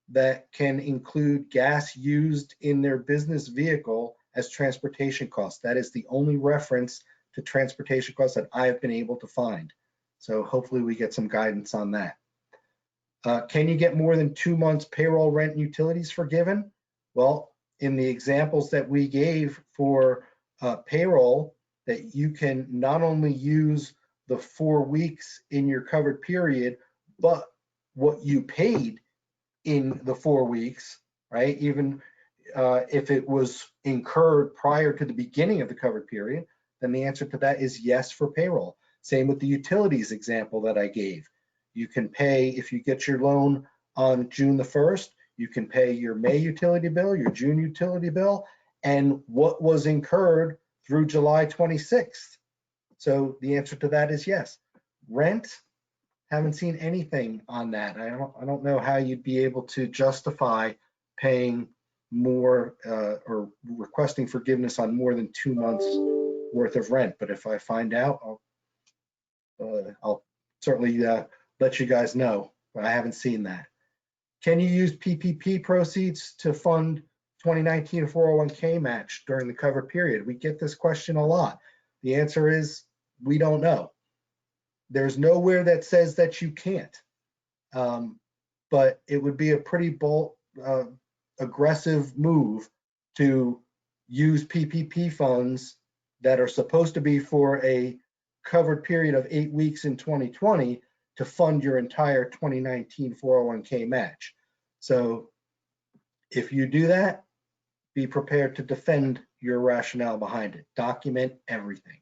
that can include gas used in their business vehicle as transportation costs. That is the only reference to transportation costs that I have been able to find. So hopefully we get some guidance on that. Can you get more than 2 months payroll, rent, and utilities forgiven? Well, in the examples that we gave for payroll, that you can not only use the 4 weeks in your covered period, but what you paid in the 4 weeks, right? Even if it was incurred prior to the beginning of the covered period, then the answer to that is yes for payroll. Same with the utilities example that I gave. You can pay, if you get your loan on June the 1st, you can pay your May utility bill, your June utility bill, and what was incurred through July 26th. So the answer to that is yes. Rent, haven't seen anything on that. I don't know how you'd be able to justify paying more or requesting forgiveness on more than 2 months worth of rent. But if I find out, I'll certainly let you guys know, but I haven't seen that. Can you use PPP proceeds to fund 2019 401k match during the covered period? We get this question a lot. The answer is we don't know. There's nowhere that says that you can't, but it would be a pretty bold, aggressive move to use PPP funds that are supposed to be for a covered period of 8 weeks in 2020 to fund your entire 2019 401k match. So if you do that, be prepared to defend your rationale behind it. Document everything.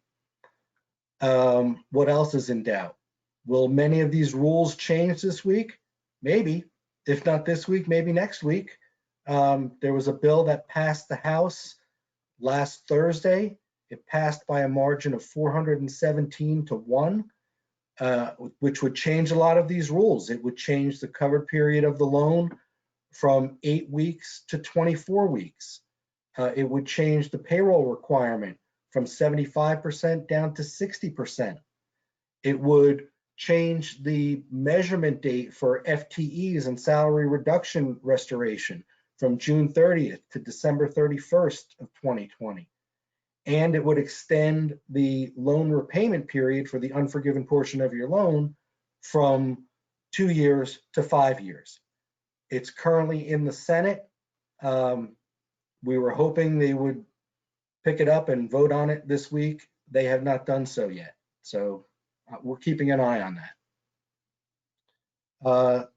What else is in doubt? Will many of these rules change this week? Maybe. If not this week, maybe next week. There was a bill that passed the House last Thursday. It passed by a margin of 417 to 1, which would change a lot of these rules. It would change the covered period of the loan from 8 weeks to 24 weeks. It would change the payroll requirement from 75% down to 60%. It would change the measurement date for FTEs and salary reduction restoration from June 30th to December 31st of 2020. And it would extend the loan repayment period for the unforgiven portion of your loan from 2 years to 5 years. It's currently in the Senate. We were hoping they would pick it up and vote on it this week. They have not done so yet. So we're keeping an eye on that.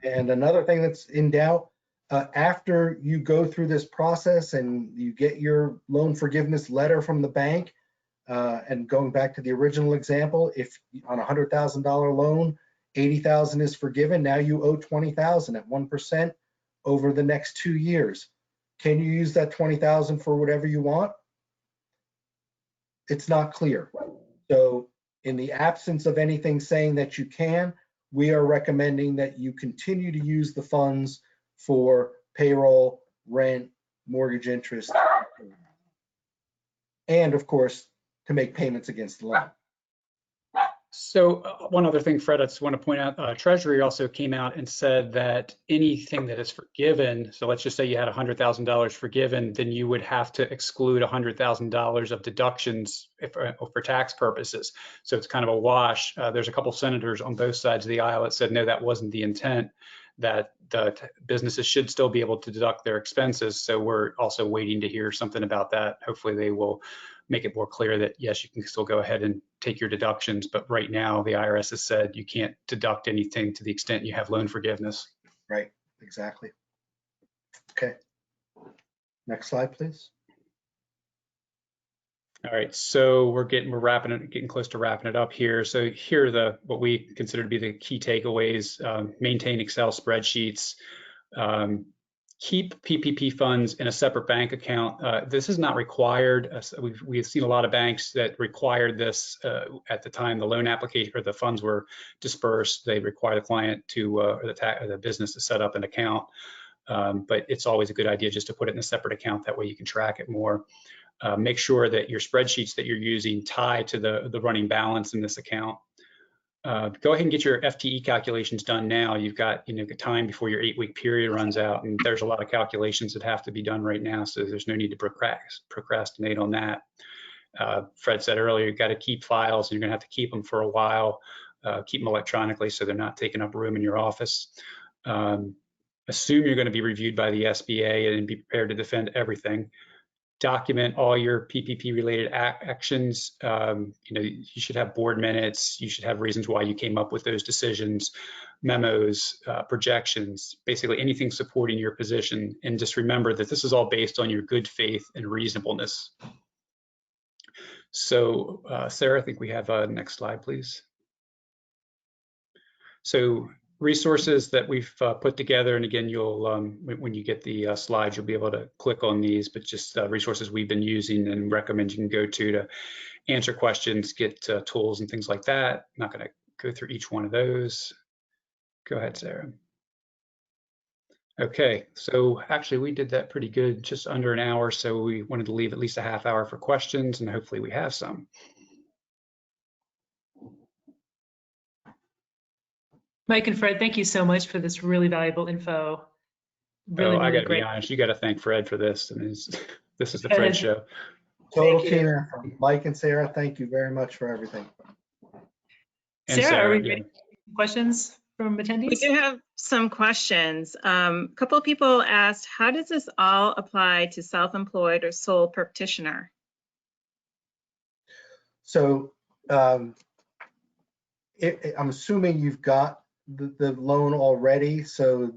And another thing that's in doubt, after you go through this process and you get your loan forgiveness letter from the bank, and going back to the original example, if on a $100,000 loan, 80,000 is forgiven, now you owe 20,000 at 1% over the next 2 years. Can you use that 20,000 for whatever you want? It's not clear. So in the absence of anything saying that you can, we are recommending that you continue to use the funds for payroll, rent, mortgage interest, and of course, to make payments against the loan. So one other thing, Fred, I just want to point out, Treasury also came out and said that anything that is forgiven, so let's just say you had $100,000 forgiven, then you would have to exclude $100,000 of deductions for tax purposes. So it's kind of a wash. There's a couple senators on both sides of the aisle that said, no, that wasn't the intent, that the businesses should still be able to deduct their expenses. So we're also waiting to hear something about that. Hopefully they will make it more clear that yes, you can still go ahead and take your deductions, but right now the IRS has said you can't deduct anything to the extent you have loan forgiveness. Right, exactly. Okay. Next slide, please. All right, so we're getting close to wrapping it up here. So here are what we consider to be the key takeaways. Maintain Excel spreadsheets. Keep PPP funds in a separate bank account. This is not required. We've seen a lot of banks that required this at the time the loan application or the funds were dispersed. They require the client to or the business to set up an account, but it's always a good idea just to put it in a separate account. That way you can track it more. Make sure that your spreadsheets that you're using tie to the running balance in this account. Go ahead and get your FTE calculations done now. You've got time before your 8-week period runs out, and there's a lot of calculations that have to be done right now, so there's no need to procrastinate on that. Fred said earlier, you've got to keep files, and you're going to have to keep them for a while. Keep them electronically so they're not taking up room in your office. Assume you're going to be reviewed by the SBA and be prepared to defend everything. Document all your PPP related actions. You should have board minutes. You should have reasons why you came up with those decisions, memos, projections, basically anything supporting your position. And just remember that this is all based on your good faith and reasonableness. So Sarah, I think we have next slide, please. So resources that we've put together, and again, you'll when you get the slides, you'll be able to click on these, but just resources we've been using and recommend you can go to answer questions, get tools and things like that. I'm not going to go through each one of those. Go ahead, Sarah. Okay, so actually we did that pretty good, just under an hour, so we wanted to leave at least a half hour for questions, and hopefully we have some. Mike and Fred, thank you so much for this really valuable info. Really, I got to great. be honest, you got to thank Fred for this. I mean, this is the Fred show. Total team effort. Mike and Sarah, thank you very much for everything. And Sarah, are we ready for questions from attendees? We do have some questions. A couple of people asked, how does this all apply to self-employed or sole practitioner? So I'm assuming you've got the loan already. So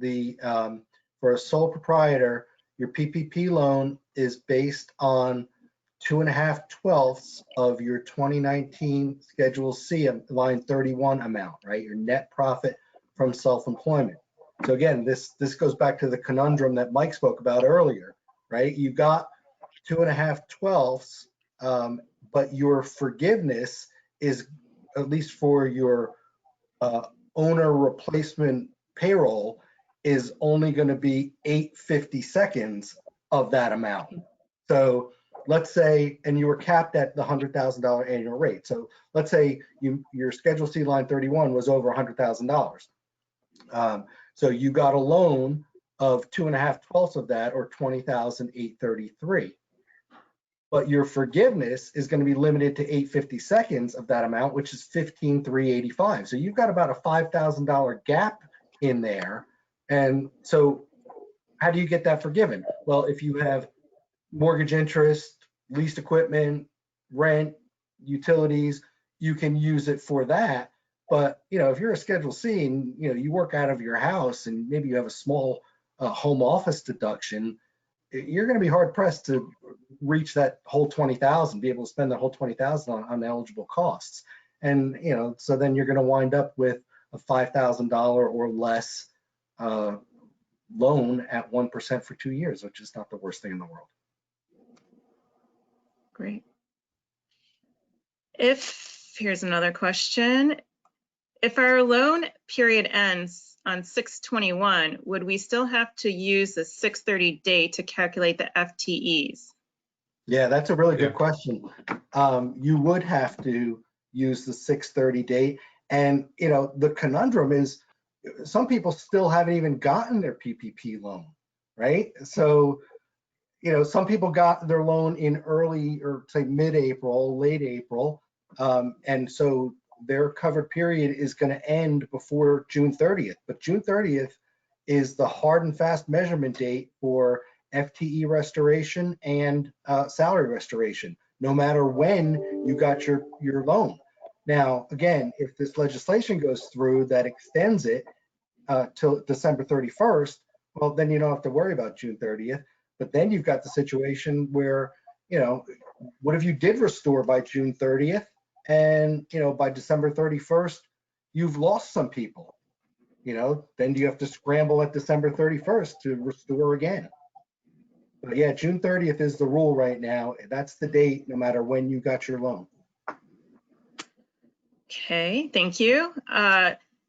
for a sole proprietor, your PPP loan is based on 2.5/12 of your 2019 Schedule C line 31 amount, right? Your net profit from self-employment. So again, this goes back to the conundrum that Mike spoke about earlier, right? You got 2.5/12, but your forgiveness is, at least for your owner replacement payroll, is only going to be 8/52 of that amount. So let's say, and you were capped at the $100,000 annual rate. So let's say your Schedule C line 31 was over $100,000. So you got a loan of 2.5/12 of that, or $20,833. But your forgiveness is going to be limited to 8/52 of that amount, which is $15,385. So you've got about a $5,000 gap in there. And so how do you get that forgiven? Well, if you have mortgage interest, leased equipment, rent, utilities, you can use it for that. But if you're a Schedule C and you work out of your house and maybe you have a small home office deduction, you're going to be hard pressed to reach that whole $20,000, be able to spend the whole $20,000 on uneligible costs. And so then you're going to wind up with a $5,000 or less loan at 1% for 2 years, which is not the worst thing in the world. Great. Here's another question. If our loan period ends on 6/21, would we still have to use the 6/30 date to calculate the FTEs? Yeah, that's a really good question. You would have to use the 6/30 date. And, the conundrum is some people still haven't even gotten their PPP loan, right? So, some people got their loan in early, or say mid-April, late April. And so their covered period is going to end before June 30th. But June 30th is the hard and fast measurement date for FTE restoration and salary restoration, no matter when you got your loan. Now, again, if this legislation goes through that extends it till December 31st, well, then you don't have to worry about June 30th. But then you've got the situation where, what if you did restore by June 30th? And, by December 31st, you've lost some people, then you have to scramble at December 31st to restore again. But yeah, June 30th is the rule right now. That's the date, no matter when you got your loan. Okay, thank you.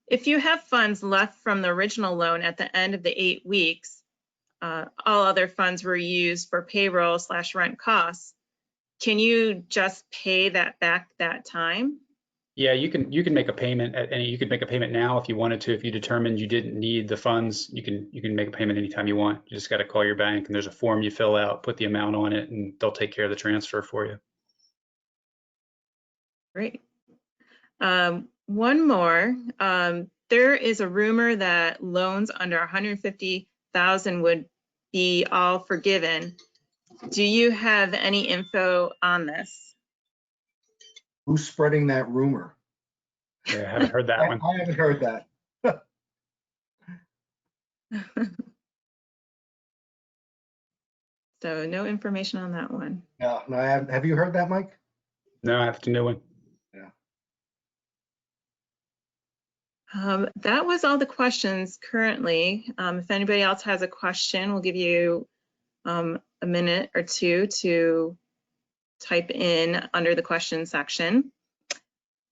If you have funds left from the original loan at the end of the 8 weeks, all other funds were used for payroll/rent costs, can you just pay that back that time? Yeah, you can make a payment you could make a payment now if you wanted to. If you determined you didn't need the funds, you can make a payment anytime you want. You just got to call your bank, and there's a form you fill out, put the amount on it, and they'll take care of the transfer for you. Great. One more. There is a rumor that loans under $150,000 would be all forgiven. Do you have any info on this? Who's spreading that rumor? Yeah, I haven't heard that one. I haven't heard that. So no information on that one. No, I haven't. Have you heard that, Mike? No, I have to know one. That was all the questions currently. If anybody else has a question, we'll give you a minute or two to type in under the question section.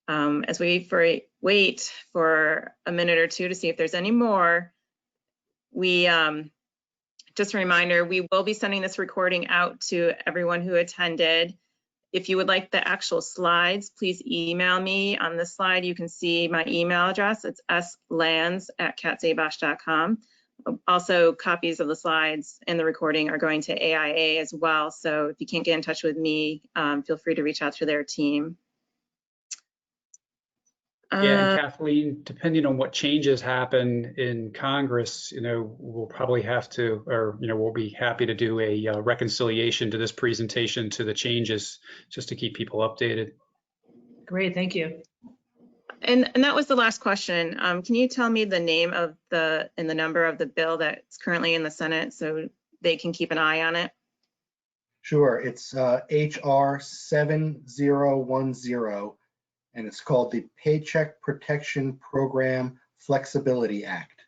As we wait for a minute or two to see if there's any more, just a reminder, we will be sending this recording out to everyone who attended. If you would like the actual slides, please email me. On this slide, you can see my email address. It's slands@KatzAbosch.com. Also, copies of the slides and the recording are going to AIA as well. So if you can't get in touch with me, feel free to reach out to their team. Yeah, and Kathleen, depending on what changes happen in Congress, we'll probably have to, or we'll be happy to do a reconciliation to this presentation to the changes, just to keep people updated. Great, thank you. And that was the last question. Can you tell me the name of and the number of the bill that's currently in the Senate so they can keep an eye on it? Sure, it's HR 7010, and it's called the Paycheck Protection Program Flexibility Act.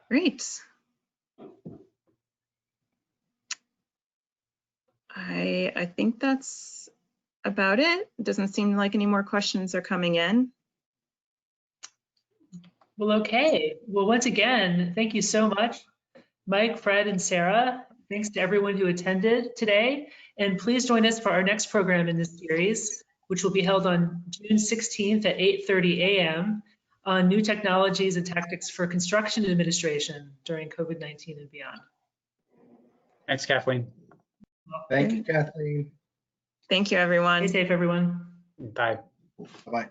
Great. I think that's about it. It doesn't seem like any more questions are coming in. Well, okay. Well, once again, thank you so much, Mike, Fred, and Sarah. Thanks to everyone who attended today. And please join us for our next program in this series, which will be held on June 16th at 8:30 a.m. on new technologies and tactics for construction administration during COVID-19 and beyond. Thanks, Kathleen. Thank you, Kathleen. Thank you, everyone. Stay safe, everyone. Bye. Bye-bye.